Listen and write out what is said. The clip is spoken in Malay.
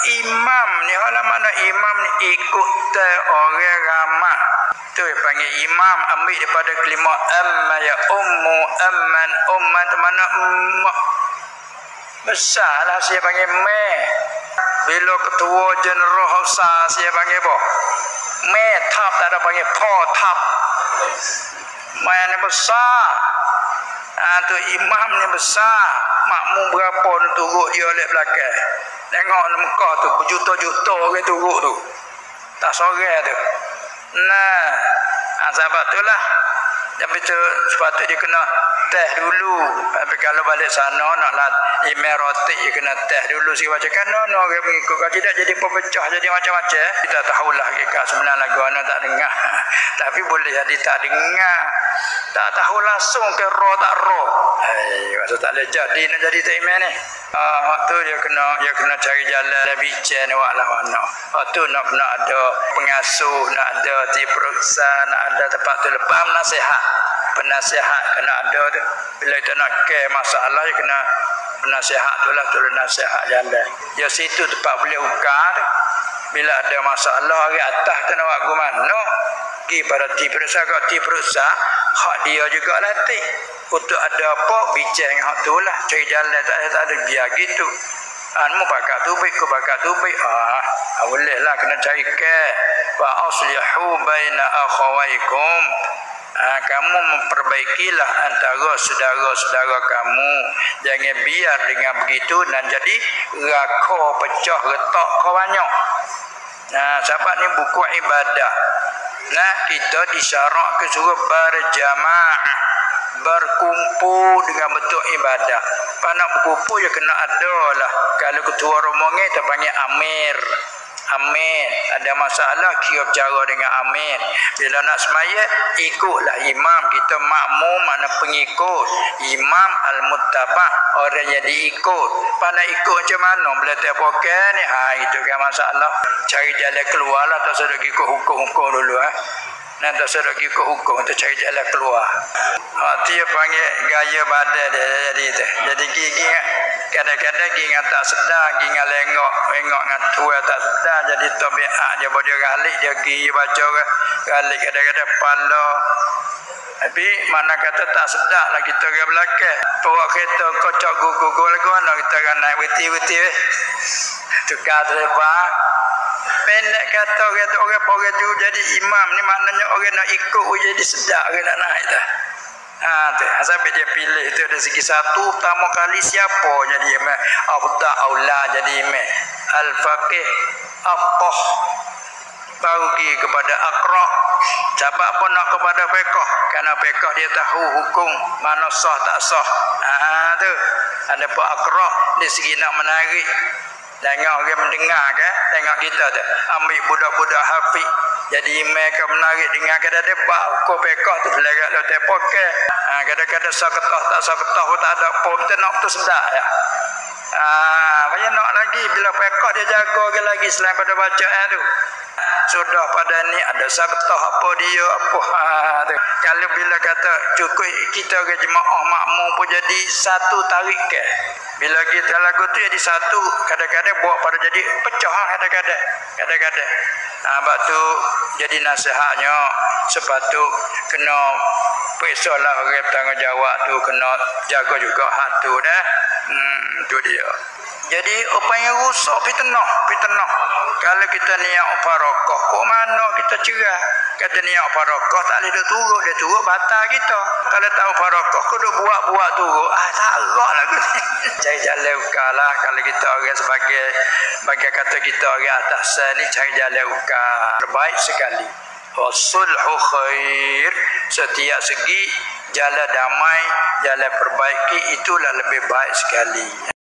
imam ni, hala mana imam ni ikut orang ramai. Tu yang panggil imam, ambil daripada kelima amma ya ummu, amman, umman tu mana mak. Besarlah saya panggil me. Bila ketua jeneral Hausa saya panggil apa? Me tap, tak ada panggil po tap. Main ni besar. Tu imam ni besar. Makmum berapa ni turut dia oleh belakang. Tengok ni Mekah tu berjuta-juta orang turut tu. Tak sorang tu. Nah, sebab itulah. Tapi tu sepatutnya dia kena teh dulu. Tapi kalau balik sana nak lah imeratik dia kena teh dulu si baca kan no orang mengikut. Kalau tidak jadi pemecah, jadi macam-macam. Kita tahulah kita sebenarnya lagu anak tak dengar. Tapi boleh jadi tak dengar. Tak tahu langsung ke roh tak roh. Maksud tak boleh jadi nak jadi tak iman ni. Tu dia kena cari jalan lebih bicara awak lah mana. Tu nak ada pengasuh, nak ada tiperiksa, nak ada tempat tu lepas nasihat. Penasihat kena ada tu. Bila kita nak ke masalah dia kena penasihat tu lah, tu nasihat jalan. Ya situ tempat boleh ukar tu. Bila ada masalah hari atas tu nak buat ke mana? Pergi pada tiperiksa, kalau tiperiksa hak dia juga latih. Untuk ada apa bincang dengan hak tu lah, cari jalan tak ada biar gitu. Anmu pakat tubik, ku pakat tubik. Boleh lah kena cari ke. Wa aslihu baina akhawaikum. Kamu memperbaikilah antara saudara-saudara kamu. Jangan biar dengan begitu dan jadi raka pecah retak kau banyak. Sebab ni buku ibadah. Kita disyarak ke suruh berjamaah, berkumpul dengan bentuk ibadah. Nak berkumpul ya kena ada lah. Kalau ketua rombongan kita panggil amir. Amin. Ada masalah kira bercara dengan amin. Bila nak sembahyang ikutlah imam. Kita makmum mana pengikut. Imam al-muttabah, orang yang diikut. Pandai ikut macam mana bila terpokan ni. Itu kan masalah. Cari jalan keluar lah. Tak sedap ikut hukum-hukum dulu. Nanti sedap ikut hukum. Kita cari jalan keluar. Dia panggil gaya badan dia jadi tu. Jadi gigi kadang-kadang gigi tak sedar, gigi lengok dengan tua tak sedar, jadi tabiat dia bawa dia galik, dia gigi baca galik kadang-kadang pala. Tapi mana kata tak sedar lah kita ke belakang. Bawa kereta kocok gugu lagu mana kita kan naik witi-witi tukar terlepas. Pendek kata orang tu jadi imam ni maknanya orang nak ikut jadi sedar orang nak naik dah. Sampai dia pilih tu dari segi satu pertama kali siapa jadi imam, afdal aula jadi imam, al-faqih afqah, baru pergi kepada aqra. Sebab apa nak kepada fiqh? Kerana fiqh dia tahu hukum mana sah tak sah. Tu ada pak aqra dari segi nak menarik. Tengok orang mendengar kan, tengok kita tu ambil budak-budak hafiz jadi imam ke menarik dengar kadang-kadang hukum fiqh tu belajar lo tepoke. Kadang-kadang saketah tak saketah pun tak ada apa, kita nak tu sedar ya. Banyak nak lagi bila fiqh dia jaga lagi selain pada bacaan tu. Sudah pada ni ada saketah apa dia apa tu. Kalau bila kata cukup kita ke jemaah makmum pun jadi satu tarik ke. Bila kita lagu tu jadi satu, kadang-kadang buat pada jadi pecah kadang-kadang. Sebab tu jadi nasihatnya sepatut kena periksa lah orang bertanggungjawab tu, kena jaga juga hak tu dah. Tu dia. Jadi apa yang rusak fitnah. Kalau kita niat farakah, kok mana kita cerah? Kata niat farakah tak boleh turut, dia turut batal kita. Kalau tahu farakah kau duk buat turut, tak erak lagu ni. Cari jalan ukarlah kalau kita orang sebagai kata kita orang atas ni cari jalan ukar. Terbaik sekali. Sulhu khair, setiap segi jalan damai, jalan perbaiki itulah lebih baik sekali.